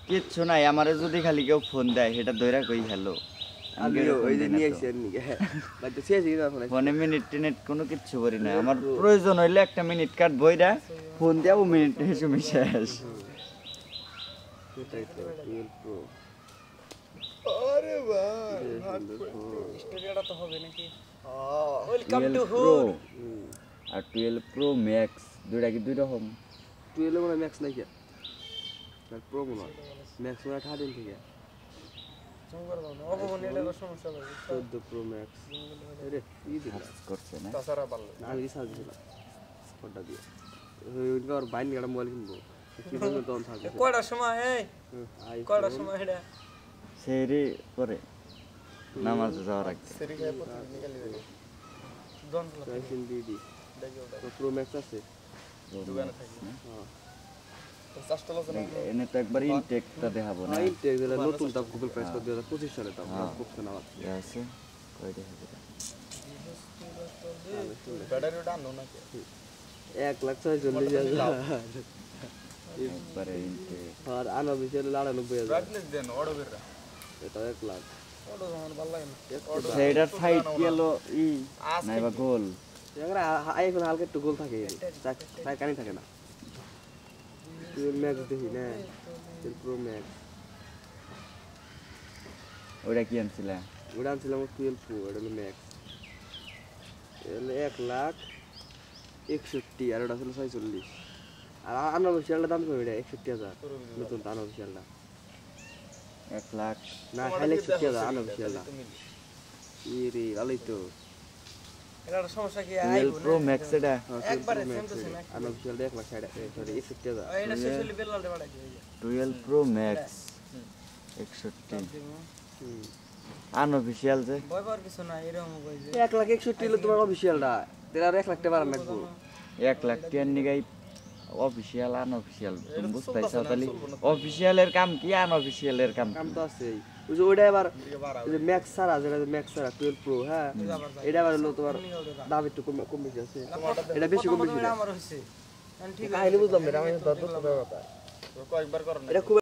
কিচ্ছু নাই আমারে যদি খালি কেউ ফোন দেয় সেটা ধইরা কই হ্যালো ফোনে মিনিট টিনিট কোনো কিচ্ছু করি না আমার প্রয়োজন হইলে একটা মিনিট কাট বইরা ফোন দেবো মিনিট হেসুমি শেষ আরে ভাই স্টোরিটা তো হবে নাকি ওয়েলকাম টু হুড আর 12 প্রো ম্যাক্স দুইটা কি দুই রকম 12 মানে ম্যাক্স নাই কি আর প্রো মনে ম্যাক্স মানে 18 থেকে জঙ্গর বানো অবগণ এটার সমস্যা ভাই 14 প্রো ম্যাক্স আরে কি দিলা করছে না তাছাড়া ভালো না আমি রিসার্চ দিলাম কোডটা দিয়ে ওইটার বাইন গাড়া মোবাইল কিনবো কি বলবো তখন থাকে কয়টার সময় এই কয়টার সময় এটা সেরি করে নামাজ যাওয়ার আগে সেরি খায় পর নিকালি দেবে দন সাইকেল দিদি প্রো ম্যাক্স আছে দোকানে থাকে হ্যাঁ তো চাষটা লস না এনে তো একবার ইনটেকটা দেখাবো না ইনটেক এর নতুন দাম গুগল প্রাইস করে 2025 সালে দাম বুঝতে না আছে কই দেখা যাবে ব্যাটারিটা আনো না 1,46,000 একবারে ইনটেক আর আনো বিশের 99,000 ব্রাইটনেস দেন অর্ডার বেরা এটা 1 লাখ অর্ডার আমার ভালো লাগে না সেইটার সাইড গেল ই নাইবা গোল এবারে আইফোন হালকা একটু গোল থাকে তাই কানি থাকে না 12 ম্যাক্স দেখি না 12 প্রো ম্যাক্স ওটা কি আনছিলা ওটা আনছিলাম 12 প্রো এটা হলো ম্যাক্স এলে 1,61,000 আর ওটা ছিল 46 আর আনঅফিশিয়ালটা দাম কত এটা 61,000 নতুন আনঅফিশিয়ালটা 1 লাখ না খালি 61,000 আনঅফিশিয়ালটা ইরে ভালোই তো এটার সমস্যা কি 12 প্রো ম্যাক্স এটা একবারে সেম টু সেম আনঅফিশিয়ালটা 1,60,000 সরি 61,000 এটা শেষলি বেলালতে বাড়াই দিই 12 প্রো ম্যাক্স 61 আনঅফিশিয়াল যে ভয় পাওয়ার কিছু না এরকম কই যে 1,61,000 হলো তোমার অফিশিয়ালটা তেরা আর 1 লাখ টাকা বাড়ান লাগবো 1 লাখ টিয়ার নিগাই অফিশিয়াল আনঅফিশিয়াল তুমি বুঝতাইছো তাহলে অফিশিয়ালের কাম কি আনঅফিশিয়ালের কাম কাম তো আছে ওই যে ওইটা এবার ওই যে ম্যাক্স সারা যেটা ম্যাক্স সারা 12 প্রো হ্যাঁ এটা আবার হলো তোমার দাম একটু কম বেশি আছে এটা বেশি কম বেশি আমার হইছে ঠিক কাহিনী বুঝলাম না আমি তো কথা কয়েকবার করো না এটা খুব